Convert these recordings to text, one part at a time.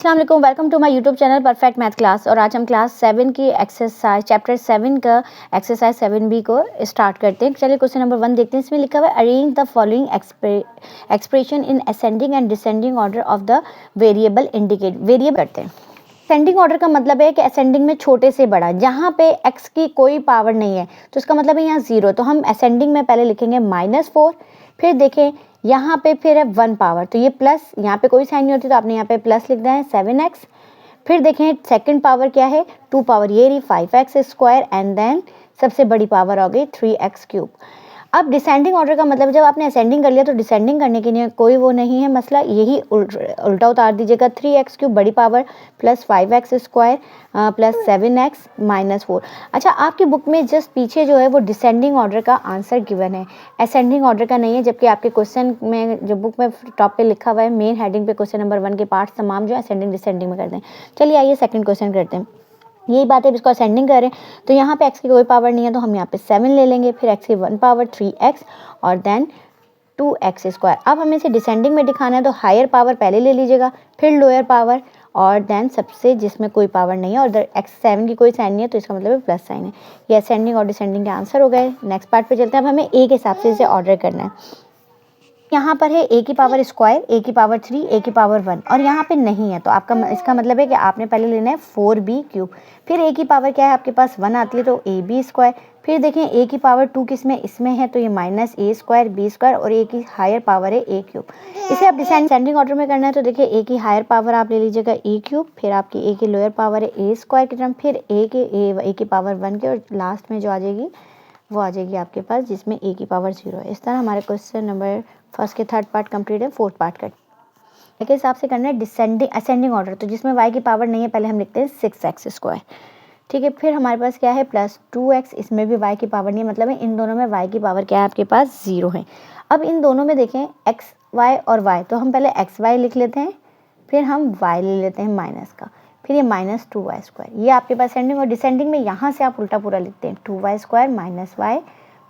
अस्सलाम वालेकुम, welcome to my YouTube channel perfect math class. और आज हम क्लास 7 की एक्सरसाइज चैप्टर 7 का एक्सरसाइज 7B को स्टार्ट करते हैं। चलिए क्वेश्चन नंबर 1 देखते हैं। इसमें लिखा हुआ है arrange the following expression in ascending and descending order of the variable indicate. Variable करते हैं। असेंडिंग ऑर्डर का मतलब है कि असेंडिंग में छोटे से बड़ा, जहाँ पे x की कोई पावर नहीं है तो इसका मतलब है यहाँ 0, तो हम असेंडिंग में पहले लिखेंगे -4। फिर देखें यहाँ पे फिर है 1 पावर, तो ये प्लस, यहाँ पे कोई साइन नहीं होती तो आपने यहाँ पे प्लस लिख दिया है 7x। फिर देखें सेकंड पावर क्या है, 2 पावर ये रही 5x² एंड देन सबसे बड़ी पावर हो गई 3x³। अब डिसेंडिंग ऑर्डर का मतलब जब आपने असेंडिंग कर लिया तो डिसेंडिंग करने के लिए कोई वो नहीं है मसला, यही उल्टा उतार दीजिएगा। 3x³ बड़ी power plus 5x² plus 7x -4। अच्छा, आपकी बुक में जस्ट पीछे जो है वो डिसेंडिंग ऑर्डर का आंसर गिवन है, असेंडिंग ऑर्डर का नहीं है, जबकि आपके क्वेश्चन में जो बुक में टॉप पे लिखा हुआ है मेन हेडिंग पे क्वेश्चन नंबर 1 के पार्ट्स तमाम जो असेंडिंग डिसेंडिंग में करते हैं। चलिए आइए सेकंड क्वेश्चन करते हैं। यही बात है, इसको असेंडिंग करें तो यहाँ पे x की कोई पावर नहीं है तो हम यहाँ पे 7 ले लेंगे, फिर x की 1 पावर 3x और देन 2x²। अब हमें इसे डिसेंडिंग में दिखाना है तो हायर पावर पहले ले लीजिएगा, फिर लोअर पावर और देन सबसे जिसमें कोई पावर नहीं है और इधर x7 की कोई साइन नहीं है तो इसका मतलब प्लस साइन है। ये असेंडिंग और डिसेंडिंग के आंसर हो गए। नेक्स्ट पार्ट पे चलते हैं। अब हमें a के हिसाब से इसे ऑर्डर करना है। यहाँ पर है a की पावर स्क्वायर, a की पावर 3, a की पावर 1 और यहाँ पे नहीं है तो आपका इसका मतलब है कि आपने पहले लेना है 4b³। फिर a की पावर क्या है आपके पास 1 आती है तो ab²। फिर देखें a की पावर 2 किसमें, इसमें है तो ये -a² b² और a की हायर पावर है a³। इसे आप डिसेंडिंग ऑर्डर में करना है तो देखिए a की हायर पावर आप ले लीजिएगा a³, फिर आपकी a की लोअर पावर है a² की टर्म, फिर a की पावर 1 के और लास्ट में जो आ जाएगी वो आ जाएगी आपके पास जिसमें a की पावर 0 है। इस तरह हमारे क्वेश्चन नंबर फर्स्ट के थर्ड पार्ट कंप्लीट है। फोर्थ पार्ट का के हिसाब से करना है डिसेंडिंग असेंडिंग ऑर्डर, तो जिसमें y की पावर नहीं है पहले हम लिखते हैं 6x²। ठीक है, फिर हमारे पास क्या है प्लस 2x, इसमें भी y की पावर नहीं है, मतलब है इन दोनों में y की पावर क्या है आपके पास 0 है। अब इन दोनों में देखें x y और y, तो हम पहले x y लिख लेते हैं, फिर हम y ले लेते हैं माइनस का, फिर ये -2y²। ये आपके पास असेंडिंग और डिसेंडिंग में यहाँ से आप उल्टा पूरा लिखते हैं 2y² -y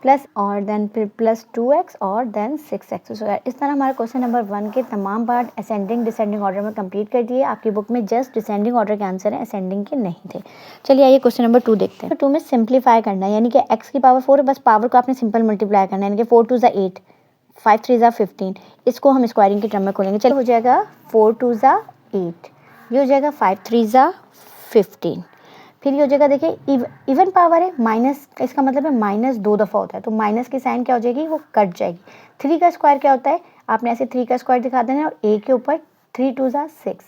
प्लस और देन फिर प्लस 2x और देन 6x²। इस तरह हमारे क्वेश्चन नंबर 1 के तमाम पार्ट असेंडिंग डिसेंडिंग ऑर्डर में कंप्लीट कर दिए। आपकी बुक में जस्ट डिसेंडिंग ऑर्डर के आंसर है, असेंडिंग के नहीं थे। चलिए आइए क्वेश्चन नंबर 2 देखते हैं। 2 में सिंप्लीफाई करना है, यानी कि x की पावर 4 है, बस पावर को आपने सिंपल मल्टीप्लाई करना है, यानी कि 4 2 = 8, 5 3 = 15। इसको हम स्क्वायरिंग की टर्म में खोलेंगे। चलिए हो जाएगा 4 2 = 8, ये हो जाएगा 5 3 = 15। फिर ये हो जाएगा, देखिए इवन पावर है, माइनस का इसका मतलब है माइनस 2 दफ़ा होता है तो माइनस की साइन क्या हो जाएगी वो कट जाएगी। 3 का स्क्वायर क्या होता है, आपने ऐसे 3 का स्क्वायर दिखा देना और a के ऊपर 3 2 = 6,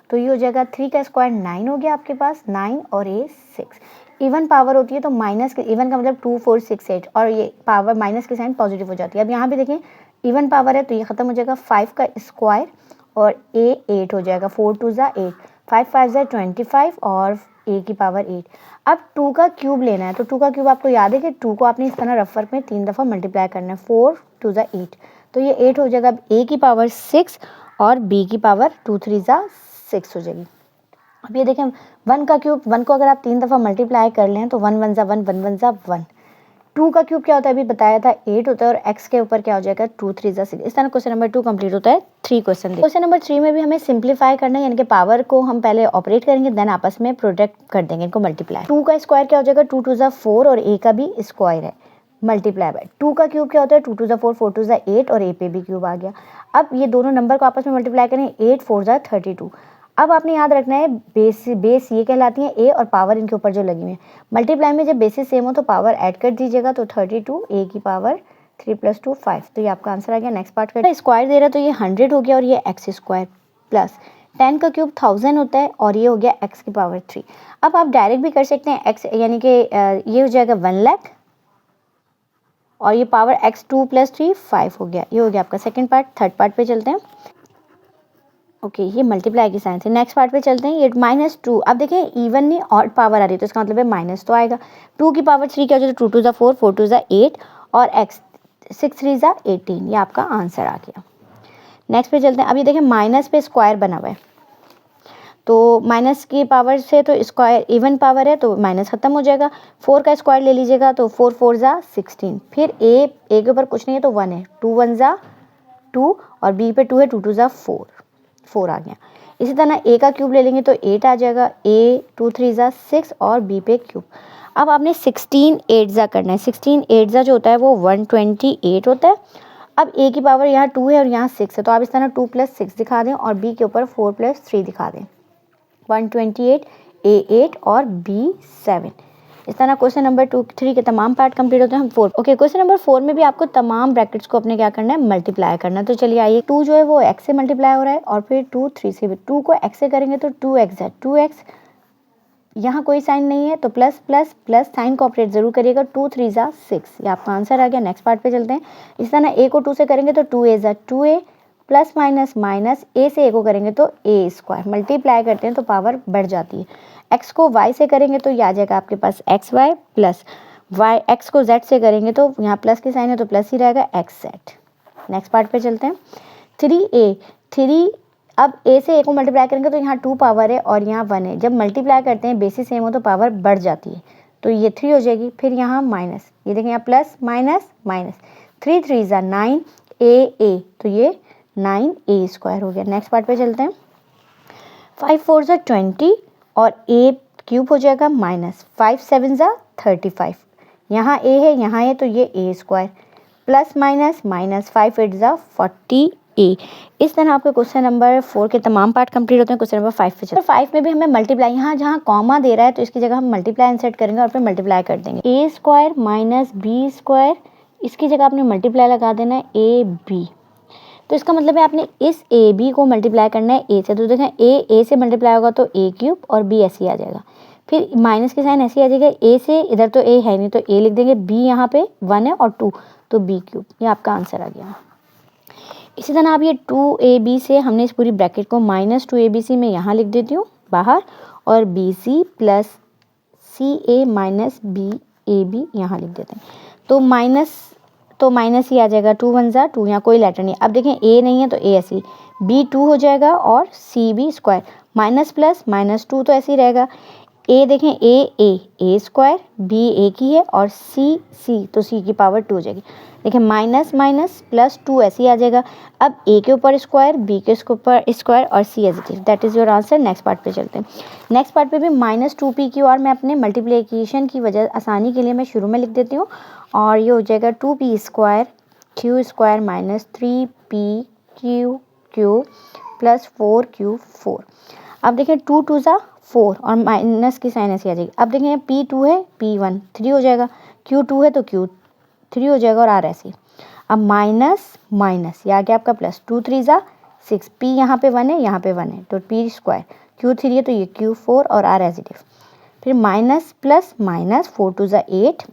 तो ये हो जाएगा 3 का स्क्वायर 9 हो गया आपके पास, 9 और a 6। इवन पावर होती है तो माइनस के, इवन का मतलब 2 4 6 8 और ये पावर माइनस की साइन पॉजिटिव हो जाती है। अब यहाँ भी देखें इवन पावर है तो ये ख़त्म हो जाएगा 5 का स्क्वायर और a 8 हो जाएगा, 4 2 = 8, 5 5 = 25 और a की पावर 8। अब 2 का क्यूब लेना है तो 2 का क्यूब आपको याद है कि 2 को आपने इस तरह रफ वर्क में 3 दफ़ा मल्टीप्लाई करना है, 4 2 = 8, तो ये 8 हो जाएगा। अब a की पावर 6 और b की पावर 2 3 = 6 हो जाएगी। अब ये देखें 1 का क्यूब, 1 को अगर आप 3 दफ़ा मल्टीप्लाई कर लें तो 1 1 = 1, 1 1 = 1। 2 का क्यूब क्या होता है अभी बताया था 8 होता है और x के ऊपर क्या हो जाएगा 2 3 = 6। इस तरह क्वेश्चन नंबर 2 कंप्लीट होता है। 3 क्वेश्चन नंबर 3 में भी हमें सिंप्लीफाई करना है, यानी कि पावर को हम पहले ऑपरेट करेंगे देन आपस में प्रोडक्ट कर देंगे, इनको मल्टीप्लाई। 2 का स्क्वायर क्या हो जाएगा 2 2 = 4 और a का भी स्क्वायर है, मल्टीप्लाई बाय 2 का क्यूब क्या होता है 2 2 = 4, 4 2 = 8 और a पे भी क्यूब आ गया। अब ये दोनों नंबर को आपस में मल्टीप्लाई करें, 8 4 = 32। अब आपने याद रखना है बेस ये कहलाती है a और पावर इनके ऊपर जो लगी हुई है। मल्टीप्लाई में जब बेसिस सेम हो तो पावर ऐड कर दीजिएगा, तो 32 a की पावर 3 + 2 5, तो ये आपका आंसर आ गया। नेक्स्ट पार्ट का स्क्वायर दे रहा है तो ये 100 हो गया और ये x² प्लस 10 का क्यूब 1000 होता है और ये हो गया x की पावर 3। अब आप डायरेक्ट भी कर सकते हैं x, यानी कि ये हो जाएगा 1 लाख और ये पावर x2 + 3 5 हो गया, ये हो गया आपका सेकेंड पार्ट। थर्ड पार्ट पे चलते हैं। ओके ये मल्टीप्लाई की साइन से। नेक्स्ट पार्ट पे चलते हैं। ये -2, अब देखें इवन नहीं ऑड पावर आ रही है तो इसका मतलब है माइनस तो आएगा। 2 की पावर 3 क्या हो जाएगा 2 2 = 4, 4 2 = 8 और x 6 3 = 18, ये आपका आंसर आ गया। नेक्स्ट पे चलते हैं। अब ये देखें माइनस पे स्क्वायर बना हुआ है तो माइनस की पावर से तो स्क्वायर इवन पावर है तो माइनस ख़त्म हो जाएगा। 4 का स्क्वायर ले लीजिएगा तो 4 4 = 16, फिर a के ऊपर कुछ नहीं है तो 1 है, 2 1 = 2 और b पे 2 है, 2 2 = 4। 4 आ गया। इसी तरह a का क्यूब ले लेंगे तो 8 आ जाएगा, a 2 3 ज़ा 6 और b पे क्यूब। अब आपने 16 8 ज़ा करना है, 16 8 ज़ा जो होता है वो 128 होता है। अब a की पावर यहाँ 2 है और यहाँ 6 है, तो आप इस तरह 2 + 6 दिखा दें और b के ऊपर 4 + 3 दिखा दें। 128 a 8 और b 7। इस तरह क्वेश्चन नंबर 2 3 के तमाम पार्ट कंप्लीट होते हैं। हम 4 ओके, क्वेश्चन नंबर 4 में भी आपको तमाम ब्रैकेट्स को अपने क्या करना है, मल्टीप्लाई करना है। तो चलिए आइए, 2 जो है वो x से मल्टीप्लाई हो रहा है और फिर 2 3 से भी। 2 को x से करेंगे तो 2x है, 2x यहाँ कोई साइन नहीं है तो प्लस प्लस प्लस साइन को ऑपरेट जरूर करिएगा। 2 3 ज़ा 6, ये आपका आंसर आ गया। नेक्स्ट पार्ट पे चलते हैं। इस तरह a को 2 से करेंगे तो 2a ज़ा 2a plus minus minus a से a को करेंगे तो a स्क्वायर, मल्टीप्लाई करते हैं तो पावर बढ़ जाती है। x को y से करेंगे तो ये आ जाएगा आपके पास xy प्लस y, x को z से करेंगे तो यहाँ प्लस की साइन है तो प्लस ही रहेगा xz। नेक्स्ट पार्ट पे चलते हैं। 3a 3, अब a से a को मल्टीप्लाई करेंगे तो यहाँ 2 पावर है और यहाँ 1 है। जब मल्टीप्लाई करते हैं बेसिस सेम हो तो पावर बढ़ जाती है, तो ये 3 हो जाएगी। फिर यहाँ माइनस, ये देखें यहाँ प्लस माइनस माइनस, 3 3 ज़ा 9 a, तो ये 9a स्क्वायर हो गया। नेक्स्ट पार्ट पे चलते हैं। 5 4 ज़ा 20 और a क्यूब हो जाएगा माइनस 5 7 ज़ा 35, यहाँ a है यहाँ है तो ये a square plus minus minus 5 8 ज़ा 40a। इस तरह आपके क्वेश्चन नंबर 4 के तमाम पार्ट कंप्लीट होते हैं। क्वेश्चन नंबर 5 पे चलते हैं। 5 में भी हमें मल्टीप्लाई, यहाँ जहाँ कॉमा दे रहा है तो इसकी जगह हम मल्टीप्लाई इंसर्ट करेंगे और फिर मल्टीप्लाई कर देंगे। a square minus b square, इसकी जगह आपने मल्टीप्लाई लगा देना है a b, तो इसका मतलब है आपने इस ए बी को मल्टीप्लाई करना है ए से। तो देखें ए से मल्टीप्लाई होगा तो ए क्यूब और बी ऐसे ही आ जाएगा। फिर माइनस की साइन ऐसे ही आ जाएगा, ए से इधर तो ए है नहीं तो ए लिख देंगे, बी यहाँ पे 1 है और 2 तो बी क्यूब, ये आपका आंसर आ गया। इसी तरह आप ये 2ab से हमने इस पूरी ब्रैकेट को माइनस 2abc में यहाँ लिख देती हूँ बाहर, और bc plus ca minus bab यहाँ लिख देते हैं। तो माइनस ही आ जाएगा, 2 1 ज़ा 2, यहाँ कोई लेटर नहीं। अब देखें a नहीं है तो a ऐसे ही, b 2 हो जाएगा और c b square, minus plus minus 2 तो ऐसे ही रहेगा। a देखें a स्क्वायर, b a की है और c तो c की पावर 2 हो जाएगी। देखिए माइनस माइनस प्लस 2 ऐसे ही आ जाएगा। अब a के ऊपर स्क्वायर, b के ऊपर स्क्वायर और c as it is, that is your answer. Next part पे चलते हैं। नेक्स्ट पार्ट पे भी माइनस 2p की, और मैं अपने मल्टीप्लिकेशन की वजह आसानी के लिए मैं शुरू में लिख देती हूँ, और ये हो जाएगा 2p square q square minus 3p q plus 4q 4। अब देखें 2 2 ज़ा 4 और माइनस की साइन ऐसी आ जाएगी। अब देखें p2 है p1 3 हो जाएगा, q2 है तो q3 हो जाएगा और r ऐसे। अब माइनस माइनस, ये आ गया आपका प्लस, 2 3 ज़ा 6, p यहाँ पे 1 है यहाँ पे 1 है तो p स्क्वायर, q3 है तो ये q4 और r एज इट इज। फिर माइनस प्लस माइनस 4 2 ज़ा 8,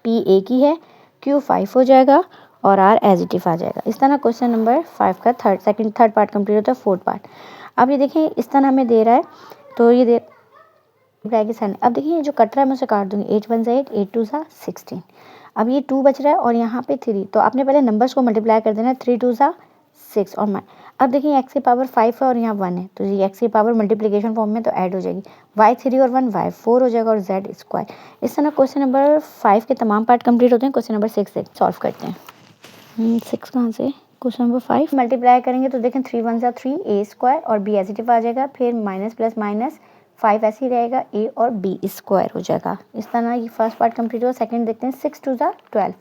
p a की है, q5 हो जाएगा और r एज इट इज आ जाएगा। इस तरह क्वेश्चन नंबर 5 का थर्ड पार्ट कंप्लीट होता है। फोर्थ पार्ट अब ये देखें इस तरह हमें दे रहा है, तो ये दे अब देखिए ये जो कट रहा है मैं उसे काट दूंगी, 8 1 ज़ा 8, 8 2 ज़ा 16। अब ये 2 बच रहा है और यहाँ पे 3, तो आपने पहले नंबर्स को मल्टीप्लाई कर देना है, 3 2 ज़ा 6 और अब देखिए x की पावर 5 है और यहाँ 1 है, तो ये x की पावर मल्टीप्लिकेशन फॉर्म में तो ऐड हो जाएगी, y 3 और 1 y 4 हो जाएगा और z स्क्वायर। इस तरह क्वेश्चन नंबर 5 के तमाम पार्ट कंप्लीट होते हैं। क्वेश्चन नंबर 6 से सॉल्व करते हैं। 6 कहाँ से, क्वेश्चन नंबर 5 मल्टीप्लाई करेंगे तो देखें 3 1 ज़ा 3 a स्क्वायर और b एज इट इज आ जाएगा, फिर माइनस प्लस माइनस 5 ऐसे ही रहेगा, a और b स्क्वायर हो जाएगा। इस तरह ये फर्स्ट पार्ट कंप्लीट हुआ। सेकंड देखते हैं, 6 2 ज़ा 12,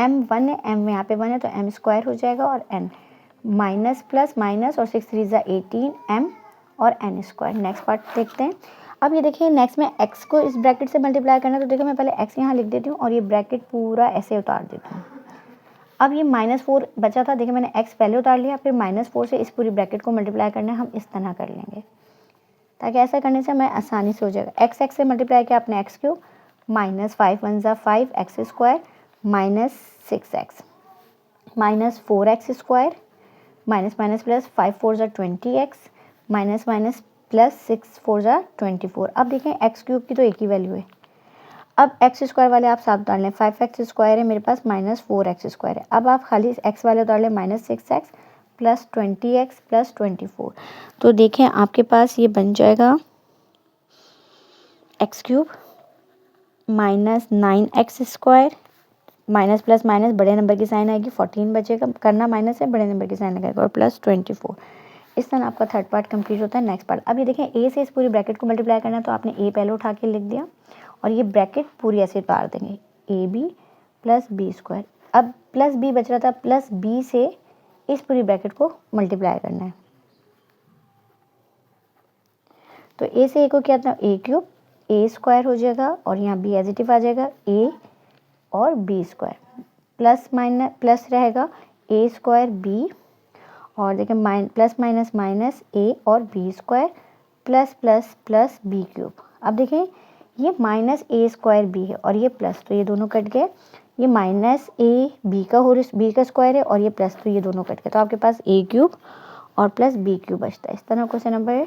m 1 है, m यहाँ पे 1 है तो m स्क्वायर हो जाएगा और n माइनस प्लस माइनस और 6 3 ज़ा 18 m और n स्क्वायर। नेक्स्ट पार्ट देखते हैं। अब ये देखिए नेक्स्ट में x को इस ब्रैकेट से मल्टीप्लाई करना, तो देखिए मैं पहले x यहाँ लिख देती हूँ और ये ब्रैकेट पूरा ऐसे उतार देती हूँ। अब ये -4 बचा था, देखिए मैंने x पहले उतार लिया, फिर -4 से इस पूरी ब्रैकेट को मल्टीप्लाई करना है, हम इस तरह कर लेंगे ताकि ऐसा करने से हमें आसानी से हो जाएगा। x से मल्टीप्लाई किया आपने x क्यूब, माइनस 5 1 ज़ा 5 x square minus 6x minus 4x square minus minus plus 5 4 ज़ा 20x माइनस माइनस प्लस 6 4 ज़ा 24। अब देखें x क्यूब की तो एक ही वैल्यू है। अब एक्स स्क्वायर वाले आप साथ उतार लें, 5x स्क्वायर है मेरे पास माइनस 4x स्क्वायर है। अब आप खाली x वाले उतार लें, minus 6x plus 20x plus 24, तो देखें आपके पास ये बन जाएगा x cube minus 9x square, minus plus minus बड़े नंबर की साइन आएगी, 14 बचेगा, करना माइनस है, बड़े नंबर की साइन लगाएगा और प्लस 24। इस तरह आपका थर्ड पार्ट कंप्लीट होता है। नेक्स्ट पार्ट, अब ये देखें ए से इस पूरी ब्रैकेट को मल्टीप्लाई करना है तो आपने ए पहले उठा के लिख दिया और ये ब्रैकेट पूरी ऐसे पार देंगे, A B plus B square. अब प्लस बी बच रहा था, प्लस बी से इस पूरी ब्रैकेट को मल्टीप्लाई करना है। तो ए से ए को क्या था, ए क्यूब, ए स्क्वायर हो जाएगा और यहाँ बी एज इट इज आ जाएगा, ए और B square, plus minus plus रहेगा ए स्क्वायर बी और देखिए प्लस माइनस माइनस ए और B square plus plus plus B cube. अब देखें ये माइनस ए स्क्वायर बी है और ये प्लस, तो ये दोनों कट गए, ये माइनस ए बी का होल बी का स्क्वायर है और ये प्लस, तो ये दोनों कट गए, तो आपके पास ए क्यूब और प्लस बी क्यूब बचता है। इस तरह क्वेश्चन नंबर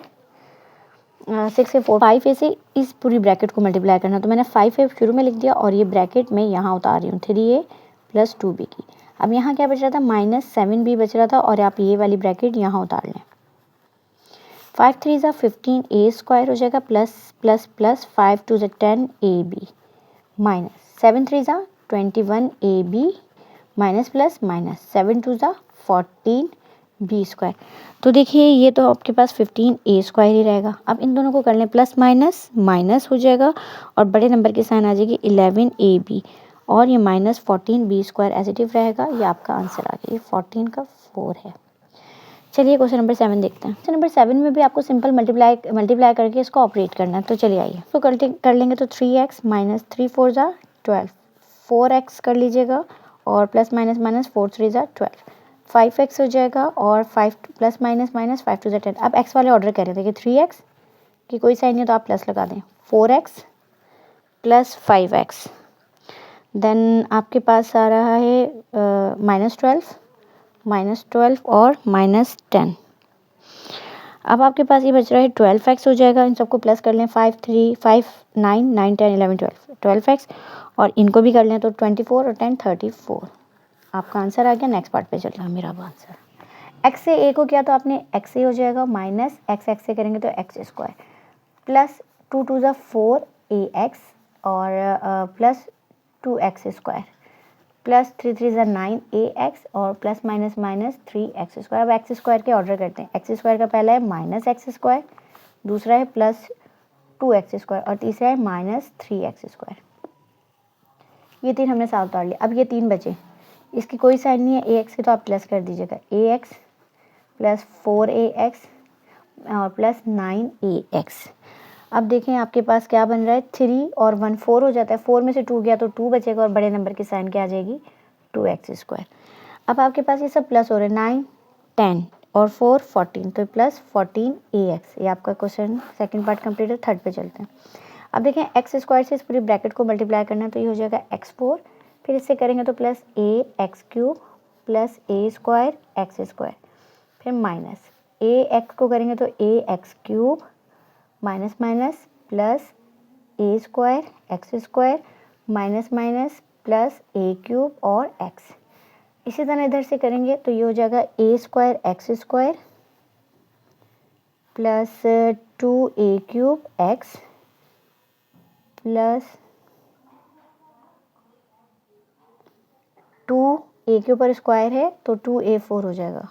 6 से 4 5 ए से इस पूरी ब्रैकेट को मल्टीप्लाई करना, तो मैंने 5 ए शुरू में लिख दिया और ये ब्रैकेट में यहाँ उतार रही हूँ 3a प्लस 2b की। अब यहाँ क्या बच रहा था, माइनस 7b बच रहा था और आप ये वाली ब्रैकेट यहाँ उतार लें। 5 3 ज़ा 15 ए स्क्वायर हो जाएगा प्लस प्लस प्लस 5 2 ज़ा 10 ए बी माइनस 7 3 ज़ा 21 A B minus plus minus 7 2 ज़ा 14 बी स्क्वायर। तो देखिए ये तो आपके पास 15 ए स्क्वायर ही रहेगा। अब इन दोनों को कर लें, प्लस माइनस माइनस हो जाएगा और बड़े नंबर की साइन आ जाएगी 11 ए बी और ये minus 14 B square as it is रहेगा। ये आपका आंसर आ गया, ये 14 का 4 है। चलिए क्वेश्चन नंबर 7 देखते हैं। क्वेश्चन नंबर 7 में भी आपको सिंपल मल्टीप्लाई करके इसको ऑपरेट करना है। तो चलिए आइए तो कर लेंगे। तो 3x माइनस 3 4 ज़ा 12, 4x कर लीजिएगा और प्लस माइनस माइनस 4 3 ज़ा 12, 5x हो जाएगा और 5 प्लस माइनस माइनस 5 2 ज़ा 10। अब x वाले ऑर्डर करें, देखिए 3x की कोई साइन नहीं तो आप प्लस लगा दें, 4x प्लस 5x, देन आपके पास आ रहा है माइनस 12 और माइनस 10। अब आपके पास ये बच रहा है 12x हो जाएगा, इन सबको प्लस कर लें, 5 3 5 9 9 10 11 12 12x और इनको भी कर लें तो 24 और 10 34। आपका आंसर आ गया। नेक्स्ट पार्ट पे चल रहा है मेरा आंसर। x से a को किया तो आपने x a हो जाएगा माइनस x से करेंगे तो x स्क्वायर प्लस 2 2 ज़ा 4 ax और प्लस 2x स्क्वायर प्लस 3 3 ज़ा 9 ax और plus minus minus 3x square. अब एक्स स्क्वायर के ऑर्डर करते हैं। एक्स स्क्वायर का पहला है माइनस एक्स स्क्वायर, दूसरा है प्लस 2x स्क्वायर और तीसरा है माइनस 3x स्क्वायर। ये तीन हमने साथ उतार लिया। अब ये तीन बचे, इसकी कोई साइन नहीं है, ax की तो आप प्लस कर दीजिएगा, ax प्लस 4ax और प्लस 9ax। अब देखें आपके पास क्या बन रहा है, 3 और 1 4 हो जाता है, 4 में से 2 गया तो 2 बचेगा और बड़े नंबर की साइन क्या आ जाएगी, 2x स्क्वायर। अब आपके पास ये सब प्लस हो रहे हैं, 9 10 और 4 14, तो प्लस 14ax। ये आपका क्वेश्चन सेकंड पार्ट कंप्लीट है। थर्ड पे चलते हैं। अब देखें एक्स स्क्वायर से इस पूरी ब्रैकेट को मल्टीप्लाई करना है तो ये हो जाएगा x4, फिर इससे करेंगे तो plus ax cube plus a square x square, फिर माइनस ax को करेंगे तो ax cube minus minus plus a square x square minus minus plus a cube और x। इसी तरह इधर से करेंगे तो ये हो जाएगा a square x square plus 2a cube x plus 2a के ऊपर स्क्वायर है तो 2a4 हो जाएगा।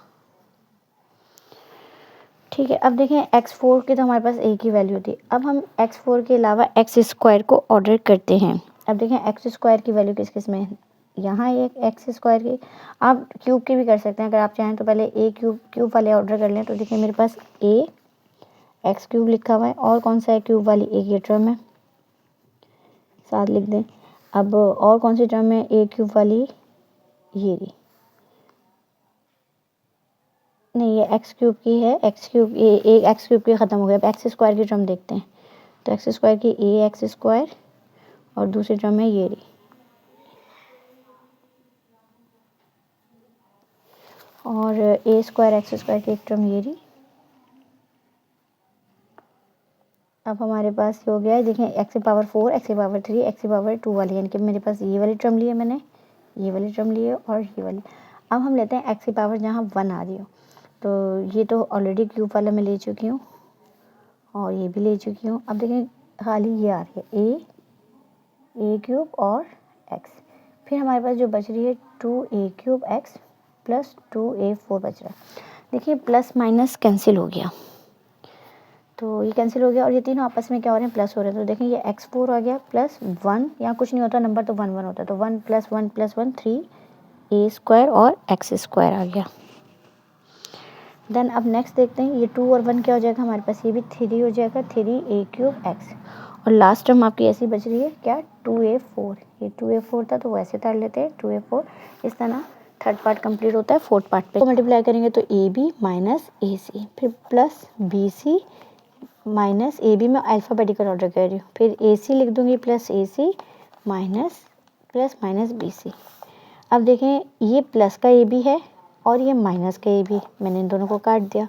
ठीक है। अब देखें x4 की तो हमारे पास a की वैल्यू थी, अब हम x4 के अलावा x स्क्वायर को ऑर्डर करते हैं। अब देखें x स्क्वायर की वैल्यू किस किस में है, यहाँ एक x स्क्वायर की, आप क्यूब की भी कर सकते हैं अगर आप चाहें तो पहले a क्यूब वाले ऑर्डर कर लें। तो देखिए मेरे पास a x क्यूब लिखा हुआ है और कौन सा है क्यूब वाली a की टर्म है, साथ लिख दें। अब और कौन सी टर्म है a क्यूब वाली, ये रही, नहीं ये एक्स क्यूब की है, एक्स क्यूब ये एक एक्स क्यूब की ख़त्म हो गया। अब एक्स स्क्वायर की टर्म देखते हैं तो एक्स स्क्वायर की ए एक्स स्क्वायर और दूसरी टर्म है ये रही, और ए स्क्वायर एक्स स्क्वायर की एक टर्म ये रही। अब हमारे पास हो गया है, देखें एक्स की पावर 4 एक्स की पावर 3 एक्स की पावर 2 वाली, यानी कि मेरे पास ये वाली टर्म ली है, मैंने ये वाली टर्म ली है और ये वाली। अब हम लेते हैं एक्स की पावर जहाँ 1 आ रही हो, तो ये तो ऑलरेडी क्यूब वाला मैं ले चुकी हूँ और ये भी ले चुकी हूँ। अब देखें खाली ये आ रही है ए क्यूब और एक्स, फिर हमारे पास जो बच रही है 2a cube x plus 2a4 बच रहा है। देखिए प्लस माइनस कैंसिल हो गया, तो ये कैंसिल हो गया और ये तीनों आपस में क्या हो रहे हैं, प्लस हो रहे हैं। तो देखिए ये x4 आ गया प्लस 1, यहाँ कुछ नहीं होता नंबर तो 1 1 होता है, तो 1 + 1 + 1 3a² और x² आ गया। देन अब नेक्स्ट देखते हैं, ये 2 और 1 क्या हो जाएगा हमारे पास, ये भी 3 हो जाएगा, 3a³ x, और लास्ट टर्म आपकी ऐसी बच रही है क्या, 2a4। ये 2a4 था तो वैसे उतार लेते हैं 2a4। इस तरह थर्ड पार्ट कंप्लीट होता है, फोर्थ पार्ट पे मल्टीप्लाई करेंगे तो ab माइनस ac, फिर प्लस bc माइनस ab में अल्फ़ाबेटिकल ऑर्डर कर रही हूँ, फिर ac लिख दूंगी plus ac minus plus minus bc। अब देखें ये प्लस का ab है और ये माइनस का ab, मैंने इन दोनों को काट दिया।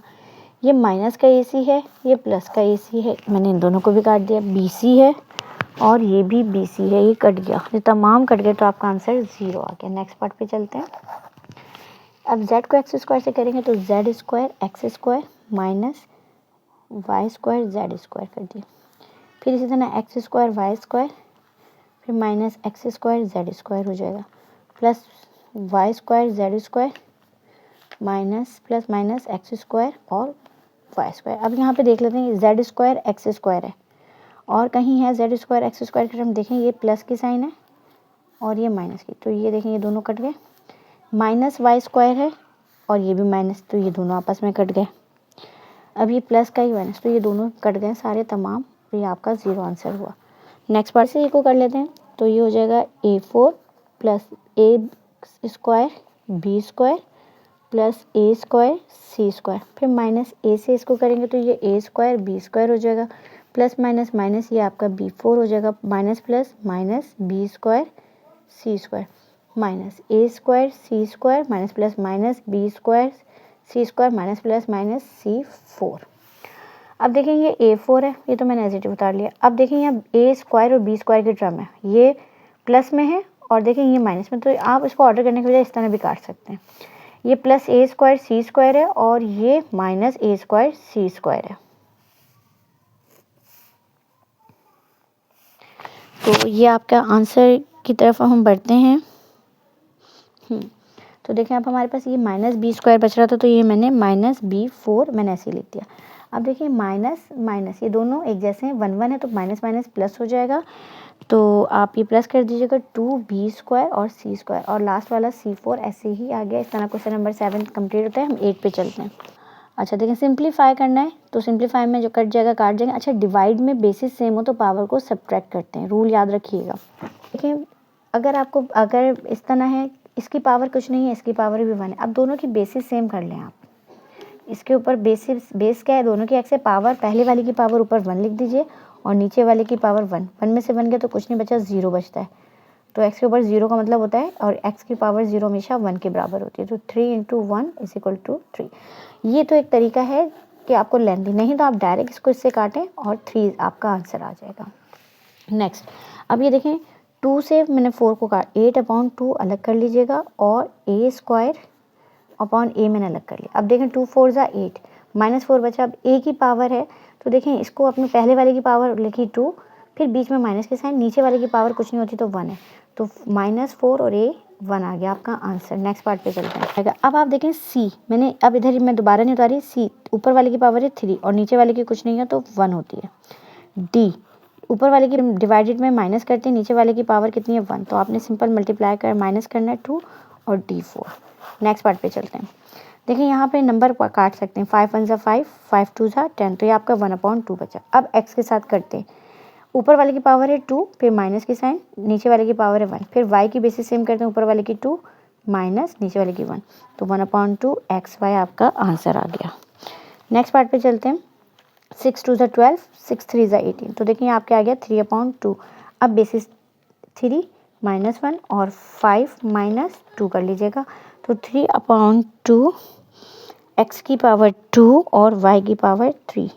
ये माइनस का ac है, ये प्लस का ac है, मैंने इन दोनों को भी काट दिया। bc है और ये भी bc है, ये कट गया, ये तमाम कट गए, तो आपका आंसर 0 आ गया। नेक्स्ट पार्ट पे चलते हैं। अब z को x² से करेंगे तो z² x² minus y² z² कर दिया, फिर इसी तरह x² y², फिर माइनस x² z² हो जाएगा, plus y² z² minus plus minus x² और y²। अब यहाँ पे देख लेते हैं z² x² है और कहीं है z² x² की, हम देखें ये प्लस की साइन है और ये माइनस की, तो ये देखें ये दोनों कट गए। माइनस y² है और ये भी माइनस, तो ये दोनों आपस में कट गए। अब ये प्लस का ही माइनस, तो ये दोनों कट गए सारे तमाम, तो ये आपका 0 आंसर हुआ। नेक्स्ट पार्ट से ये को कर लेते हैं, तो ये हो जाएगा a4 plus a² b² plus a² c², फिर माइनस a से इसको करेंगे तो ये a² b² हो जाएगा, प्लस माइनस माइनस ये आपका b4 हो जाएगा, minus plus minus b² c² minus a² c² minus plus minus b² c² minus plus minus c4। अब देखें ये a4 है, ये तो मैंने नेगेटिव उतार लिया। अब देखें यहाँ a² और b² की टर्म है, ये प्लस में है और देखें ये माइनस में, तो आप इसको ऑर्डर करने के बजाय इस तरह भी काट सकते हैं। ये प्लस a² c² है और ये माइनस a² c² है, तो ये आपका आंसर की तरफ हम बढ़ते हैं। तो देखें अब हमारे पास ये माइनस b² बच रहा था, तो ये मैंने माइनस b4 मैंने ऐसे लिख दिया। अब देखिए माइनस माइनस ये दोनों एक जैसे हैं, 1 1 है तो माइनस माइनस प्लस हो जाएगा, तो आप ये प्लस कर दीजिएगा 2b² और c², और लास्ट वाला c4 ऐसे ही आ गया। इस तरह क्वेश्चन नंबर 7 कंप्लीट होता है। हम 8 पे चलते हैं। अच्छा देखिए सिंप्लीफाई करना है, तो सिंप्लीफाई में जो कट जाएगा काट जाएंगे। अच्छा डिवाइड में बेसिस सेम हो तो पावर को सब्ट्रैक्ट करते हैं, रूल याद रखिएगा। देखिए अगर इस तरह है, इसकी पावर कुछ नहीं है, इसकी पावर भी 1 है, अब दोनों की बेसिस सेम कर लें आप। इसके ऊपर बेस क्या है, दोनों की एक्स है, पावर पहले वाले की पावर ऊपर 1 लिख दीजिए और नीचे वाले की पावर 1। 1 में से 1 गया तो कुछ नहीं बचा, 0 बचता है, तो x के ऊपर 0 का मतलब होता है, और x की पावर 0 हमेशा 1 के बराबर होती है, तो 3 × 1 = 3। ये तो एक तरीका है कि आपको लेंथी, नहीं तो आप डायरेक्ट इसको इससे काटें और 3 आपका आंसर आ जाएगा। नेक्स्ट अब ये देखें 2 से मैंने 4 को काट 8/2 अलग कर लीजिएगा और a² अपॉन a मैंने अलग कर लिया। अब देखें 2 4 = 8 -4 बचा। अब a की पावर है तो देखें इसको अपने पहले वाले की पावर लिखी 2, फिर बीच में माइनस के साइन, नीचे वाले की पावर कुछ नहीं होती तो 1 है, तो -4 और a 1 आ गया आपका आंसर। नेक्स्ट पार्ट पे चलते हैं। अब आप देखें c, मैंने अब इधर मैं दोबारा नहीं उतारी, c ऊपर वाले की पावर है 3 और नीचे वाले की कुछ नहीं है तो 1 होती है। d ऊपर वाले की डिवाइडेड में माइनस करते हैं, नीचे वाले की पावर कितनी है 1, तो आपने सिंपल मल्टीप्लाई कर माइनस करना है 2 और d4। नेक्स्ट पार्ट पे चलते हैं। देखिए यहाँ पे नंबर काट सकते हैं, 5 1 = 5, 5 2 = 10, तो ये आपका 1/2 बचा। अब x के साथ करते हैं, ऊपर वाले की पावर है 2, फिर माइनस की साइन, नीचे वाले की पावर है 1, फिर y की बेसिस सेम करते हैं, ऊपर वाले की 2 माइनस नीचे वाले की 1, तो 1/2 xy आपका आंसर आ गया। नेक्स्ट पार्ट पे चलते हैं। 6 2 = 12, 6 3 = 18, तो देखिए आपके आ गया 3/2। अब बेसिस 3 -1 और 5 -2 कर लीजिएगा, तो 3/2 x की पावर 2 और y की पावर 3।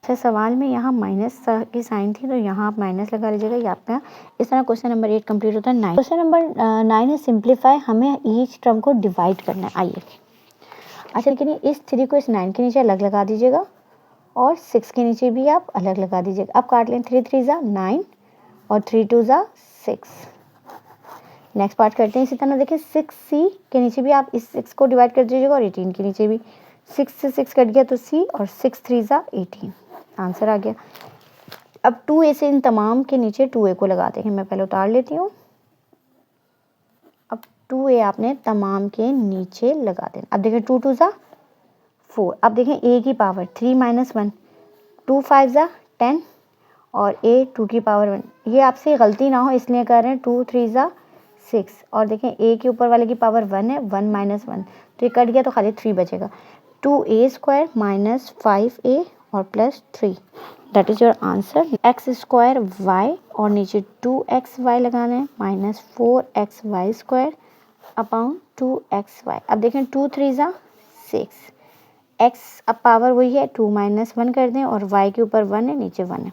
अच्छा सवाल में यहाँ माइनस की साइन थी तो यहाँ आप माइनस लगा लीजिएगा, ये आपका इस तरह क्वेश्चन नंबर 8 कंप्लीट होता है। 9 क्वेश्चन नंबर 9 है सिंप्लीफाई, हमें ईच टर्म को डिवाइड करना है। आइए अच्छा लेकिन इस 3 को इस 9 के नीचे अलग लगा दीजिएगा और 6 के नीचे भी आप अलग लगा दीजिएगा। अब काट लें, 3 3 = 9 और 3 2 = 6। नेक्स्ट पार्ट करते हैं। इसी तरह देखिए 6C के नीचे भी आप इस 6 को डिवाइड कर दीजिएगा और 18 के नीचे भी 6 से 6 कट गया तो C और 6 3 18 आंसर आ गया। अब 2A से इन तमाम के नीचे 2A को लगा देंगे। मैं पहले उतार लेती हूँ। अब 2A आपने तमाम के नीचे लगा देना। अब देखें 2 2 4। अब देखें A की पावर 3 - 1, 2 5 10 और A 2 की पावर 1। ये आपसे गलती ना हो इसलिए कर रहे हैं। 2 3 6 और देखें A के ऊपर वाले की पावर 1 है, 1 - 1 तो ये कट गया तो खाली 3 बचेगा। 2A² - 5A और +3 that is your answer. x² y और नीचे 2xy लगाना है -4xy² अपॉन 2xy। अब देखें 2 3 6, x अब पावर वही है 2 - 1 कर दें और y के ऊपर 1 है, नीचे 1 है।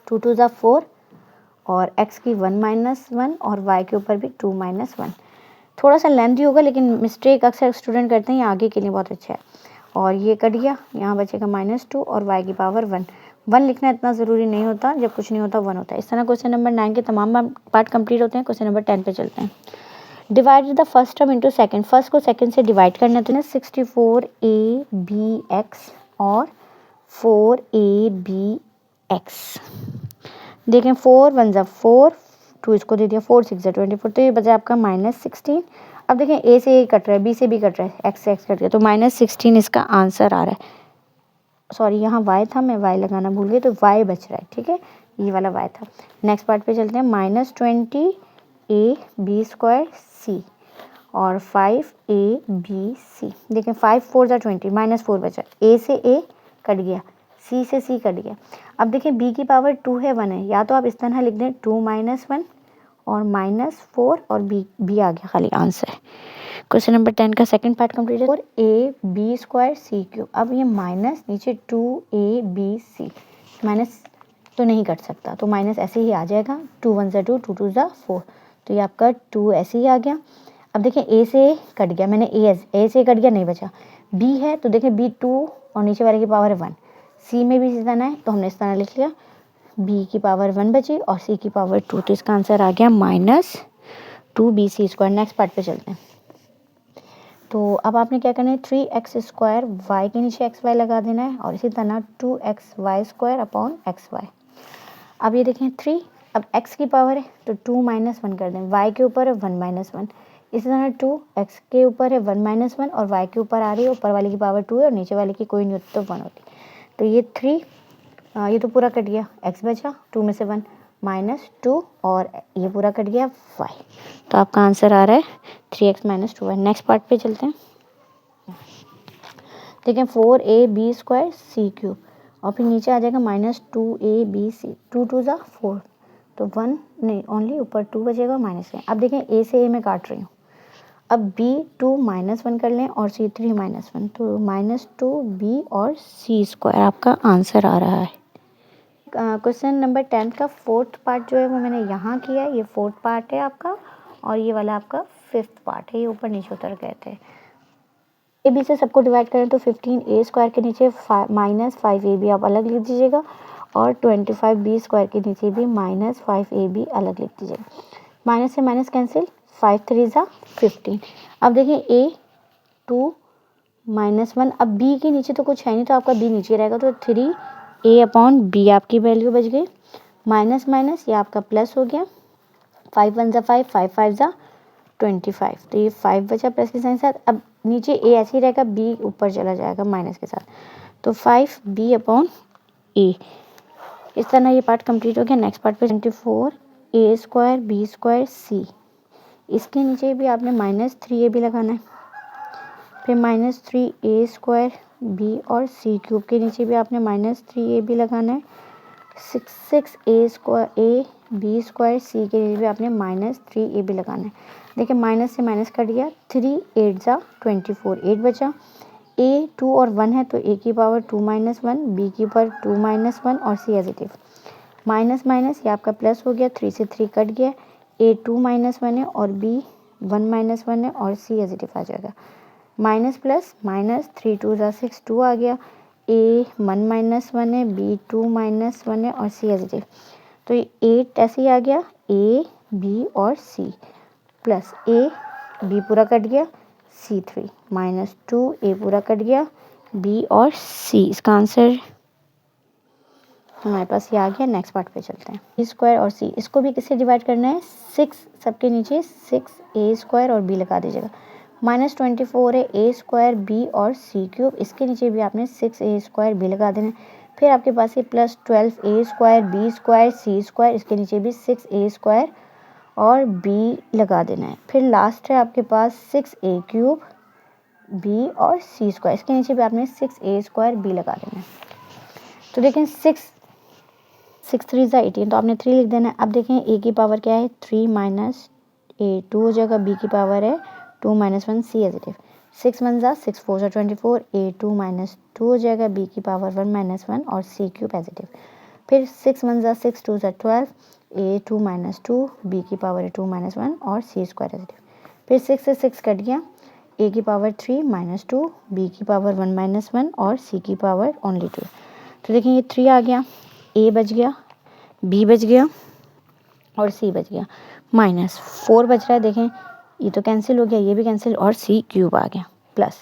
2 2 4 और x की 1 - 1 और y के ऊपर भी 2 - 1। थोड़ा सा लेंथी होगा लेकिन मिस्टेक अक्सर स्टूडेंट करते हैं, ये आगे के लिए बहुत अच्छा है। और ये कट गया, यहाँ बचेगा -2 और y की पावर 1। 1 लिखना इतना ज़रूरी नहीं होता, जब कुछ नहीं होता 1 होता है। इस तरह क्वेश्चन नंबर 9 के तमाम पार्ट कंप्लीट होते हैं। क्वेश्चन नंबर 10 पे चलते हैं। Divide the first term into second. First को सेकंड से डिवाइड करना है तो 64abx और 4abx। देखें 4 1 4, 2 इसको दे दिया, 4 6 24 तो ये बचा आपका -16। अब देखें A से A कट रहा है, B से B कट रहा है, x से x कट गया तो -16 इसका आंसर आ रहा है। सॉरी यहाँ y था, मैं y लगाना भूल गई तो y बच रहा है, ठीक है, ये वाला y था। नेक्स्ट पार्ट पे चलते हैं। -20ab² c और 5abc। देखें 5 4 20 -4 बचा, A से A कट गया, C से C कट गया। अब देखिए B की पावर 2 है 1 है, या तो आप इस तरह लिख दें 2 - 1 और -4 और B आ गया खाली आंसर। क्वेश्चन नंबर 10 का सेकंड पार्ट कंप्लीट है। 4ab² c³। अब ये माइनस नीचे 2abc, माइनस तो नहीं कट सकता तो माइनस ऐसे ही आ जाएगा। 2 1 2, 2 2 4 तो ये आपका 2 ऐसे ही आ गया। अब देखिए A से कट गया, मैंने A से कट गया, नहीं बचा। B है तो देखिए B 2 और नीचे वाले की पावर 1। C में भी इसी तरह है तो हमने इस तरह लिख लिया, B की पावर 1 बची और C की पावर 2 तो इसका आंसर आ गया -2bc²। नेक्स्ट पार्ट पे चलते हैं। तो अब आपने क्या करना है, 3x² y के नीचे xy लगा देना है और इसी तरह 2xy² अपॉन xy। अब ये देखें 3, अब x की पावर है तो 2 - 1 कर दें, y के ऊपर है 1 - 1। इसी तरह 2 x के ऊपर है 1 - 1 और y के ऊपर आ रही है, ऊपर वाले की पावर 2 है और नीचे वाले की कोई नहीं होती तो 1 होती। तो ये 3 ये तो पूरा कट गया, x बचा 2 में से 1 -2 और ये पूरा कट गया y। तो आपका आंसर आ रहा है 3x - 2y। नेक्स्ट पार्ट पे चलते हैं। देखें 4ab² c³ और फिर नीचे आ जाएगा -2abc। 2 2 4 तो 1 नहीं, ओनली ऊपर 2 बचेगा माइनस है। अब देखें A से A में काट रही हूँ। अब B 2 - 1 कर लें और C 3 - 1 तो -2b और c² आपका आंसर आ रहा है। क्वेश्चन नंबर 10 का फोर्थ पार्ट जो है वो मैंने यहाँ किया है, ये फोर्थ पार्ट है आपका और ये वाला आपका फिफ्थ पार्ट है, ये ऊपर नीचे उतर गए थे। AB से सबको डिवाइड करें तो 15a² के नीचे -5ab आप अलग लिख दीजिएगा और 25b² के नीचे भी -5ab अलग लिख दीजिएगा। माइनस से माइनस कैंसिल, 5 3 15। अब देखिए A 2 - 1, अब B के नीचे तो कुछ है नहीं तो आपका B नीचे रहेगा तो 3a अपॉन b आपकी वैल्यू बच गई। माइनस माइनस ये आपका प्लस हो गया, 5 1 5, 5 5 25 तो ये 5 बचा प्लस के साइन साथ। अब नीचे A ऐसे ही रहेगा, B ऊपर चला जाएगा माइनस के साथ तो 5b अपॉन a। इस तरह ये पार्ट कंप्लीट हो गया। नेक्स्ट पार्ट पे 24a² b² c। इसके नीचे भी आपने -3ab लगाना है, फिर -3a² b और c³ के नीचे भी आपने -3ab लगाना है। 6a² b² c के लिए भी आपने -3ab लगाना है। देखिए माइनस से माइनस कट गया, 3 8 24 8 बचा। A 2 और 1 है तो A की पावर 2 - 1, B की पावर 2 - 1 और C as it is. Minus minus ये आपका प्लस हो गया, 3 से 3 कट गया। A 2 - 1 है और B 1 - 1 है और C एज इट इज आ जाएगा। माइनस प्लस माइनस, 3 2 6 2 आ गया। A 1 - 1 है, B 2 - 1 है और C एज इट इज। तो ये 8 ऐसे ही आ गया, A B और C। प्लस ए बी पूरा कट गया C3 माइनस 2 ए पूरा कट गया बी और सी। इसका आंसर हमारे पास ये आ गया। नेक्स्ट पार्ट पे चलते हैं। बी स्क्वायर और सी, इसको भी किससे डिवाइड करना है? 6 सबके नीचे 6 ए स्क्वायर और बी लगा दीजिएगा। माइनस 24 है ए स्क्वायर बी और सी क्यूब, इसके नीचे भी आपने 6 ए स्क्वायर बी लगा देना है। फिर आपके पास ये प्लस 12 ए स्क्वायर बी स्क्वायर सी स्क्वायर, इसके नीचे भी 6 ए स्क्वायर और बी लगा देना है। फिर लास्ट है आपके पास 6 ए क्यूब बी और सी स्क्वायर, इसके नीचे भी आपने 6 ए स्क्वायर बी लगा देना है। तो देखें 6 3 ज़ा 18, तो आपने 3 लिख देना है। अब देखें ए की पावर क्या है? 3 माइनस ए, 2 हो जाएगा। बी की पावर है 2 minus 1 C as it is. 6 1 ज़ा 6 4 ज़ा 24, ए 2 माइनस 2 हो जाएगा। बी की पावर 1 माइनस 1 और सी क्यूब एज इट इज। फिर 6 1 ज़ा 6 2 ज़ा 12, ए 2 माइनस 2, बी की पावर है 2 माइनस 1 और सी स्क्वायर एज इट इज। फिर 6 से 6 कट गया, ए की पावर 3 माइनस 2, बी की पावर 1 माइनस 1 और सी की पावर ओनली 2। तो देखें ये 3 आ गया, ए बच गया, बी बच गया और सी बच गया। माइनस 4 बच रहा है। देखें ये तो कैंसिल हो गया, ये भी कैंसिल और सी क्यूब आ गया। प्लस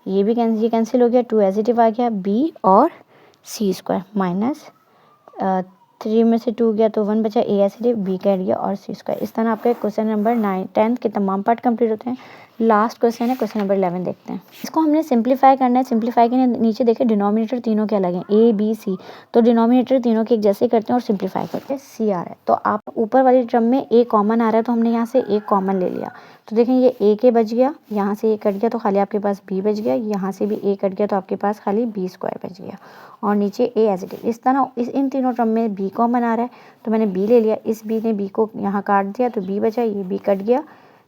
ये भी कैंसिल हो गया, 2 एजिटिव आ गया, बी और सी स्क्वायर। माइनस 3 में से 2 गया तो 1 बचा, ए एसिडिव बी कैट गया और सी स्क्वायर। इस तरह आपके क्वेश्चन नंबर 9 10 के तमाम पार्ट कंप्लीट होते हैं। लास्ट क्वेश्चन है क्वेश्चन नंबर 11 देखते हैं। इसको हमने सिंप्लीफाई करना है। सिंप्लीफाई के नीचे देखें डिनोमिनेटर तीनों के अलग हैं, ए बी सी, तो डिनोमिनेटर तीनों के एक जैसे करते हैं और सिंप्लीफाई करते हैं। सी आ रहा है तो आप ऊपर वाली टर्म में ए कॉमन आ रहा है तो हमने यहाँ से ए कॉमन ले लिया। तो देखें ये ए के बच गया, यहाँ से ए कट गया तो खाली आपके पास बी बच गया, यहाँ से भी ए कट गया तो आपके पास खाली बी स्क्वायर बच गया और नीचे ए एज इट इज। इस तरह इन तीनों टर्म में बी कॉमन आ रहा है तो मैंने बी ले लिया। इस बी ने बी को यहाँ काट दिया तो बी बचा, ये बी कट गया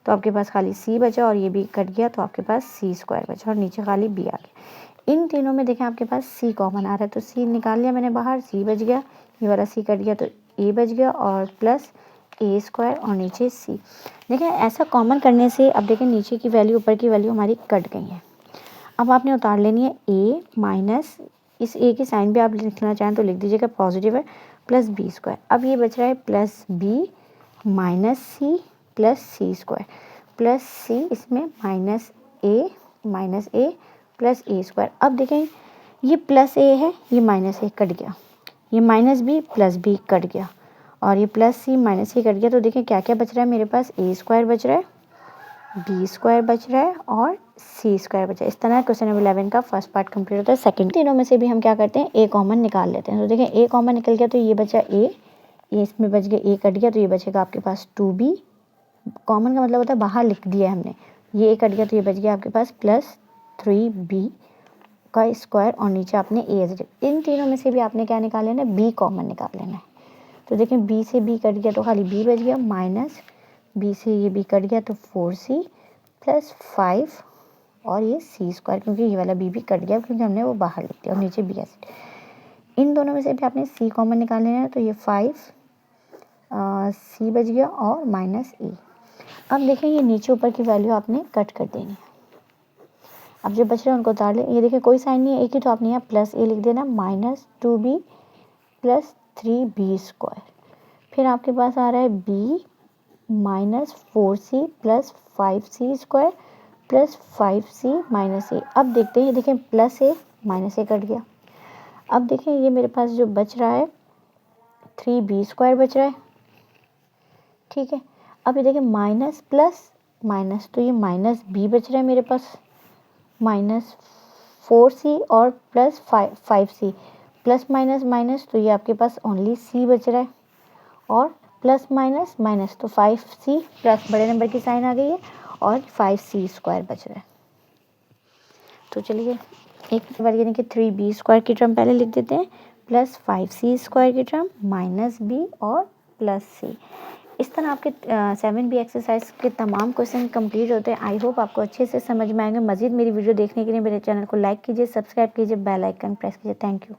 तो आपके पास खाली सी बचा और ये बी कट गया तो आपके पास सी स्क्वायर बचा और नीचे खाली बी आ गया। इन तीनों में देखें आपके पास सी कॉमन आ रहा है तो सी निकाल लिया मैंने बाहर, सी बच गया, ये वाला सी कट गया तो ए बच गया और प्लस ए स्क्वायर और नीचे सी। देखें ऐसा कॉमन करने से अब देखें नीचे की वैल्यू ऊपर की वैल्यू हमारी कट गई है। अब आपने उतार लेनी है ए माइनस, इस ए की साइन भी आप लिखना चाहें तो लिख दीजिएगा, पॉजिटिव है, प्लस बी स्क्वायर। अब ये बच रहा है plus B minus C plus C square plus C, इसमें minus A plus A square. अब देखें ये प्लस ए है, ये माइनस ए कट गया, ये minus B plus B cut गया और ये plus C minus C cut गया। तो देखें क्या क्या बच रहा है मेरे पास? ए स्क्वायर बच रहा है, बी स्क्वायर बच रहा है और सी स्क्वायर बचा है। इस तरह क्वेश्चन नंबर 11 का फर्स्ट पार्ट कंप्लीट होता है। सेकंड तीनों में से भी हम क्या करते हैं? ए कॉमन निकाल लेते हैं। तो देखें ए कॉमन निकल गया तो ये बचा ए, ये इसमें बच गया, ए कट गया तो ये बचेगा आपके पास 2b। कॉमन का मतलब होता है बाहर लिख दिया है हमने, ये ए कट गया तो ये बच गया आपके पास प्लस 3b का स्क्वायर और नीचे आपने ए एज। इन तीनों में से भी आपने क्या निकाल लेना है? बी कॉमन निकाल लेना है। तो देखें बी से बी कट गया तो खाली बी बच गया, माइनस बी से ये बी कट गया तो 4c प्लस 5 और ये सी स्क्वायर, क्योंकि ये वाला बी भी कट गया क्योंकि हमने वो बाहर लिख दिया और नीचे बी एसिड। इन दोनों में से भी आपने सी कॉमन निकाल लेना है तो ये 5 सी बच गया और माइनस ए। अब देखें ये नीचे ऊपर की वैल्यू आपने कट कर देनी है। अब जो बच रहे हैं उनको उतार लें। ये देखें कोई साइन नहीं है ए की तो आपने यहाँ प्लस ए लिख देना, minus 2b plus 3b square. फिर आपके पास आ रहा है b minus 4c plus 5c square plus 5c minus A. अब देखते हैं, ये देखें plus A minus A cut गया। अब देखें ये मेरे पास जो बच रहा है 3b स्क्वायर बच रहा है, ठीक है। अब ये देखें माइनस प्लस माइनस तो ये माइनस बी बच रहा है मेरे पास, माइनस 4c और plus 5c, plus minus minus तो ये आपके पास ओनली c बच रहा है और प्लस माइनस माइनस तो 5c प्लस बड़े नंबर की साइन आ गई है और 5c स्क्वायर बच रहा है। तो चलिए एक बार यानी कि 3b स्क्वायर की टर्म पहले लिख देते हैं, प्लस 5c स्क्वायर की टर्म माइनस b और प्लस c। इस तरह आपके 7b एक्सरसाइज के तमाम क्वेश्चन कंप्लीट होते हैं। आई होप आपको अच्छे से समझ में आएंगे। मज़ीद मेरी वीडियो देखने के लिए मेरे चैनल को लाइक कीजिए, सब्सक्राइब कीजिए, बेल आइकन प्रेस कीजिए। Thank you.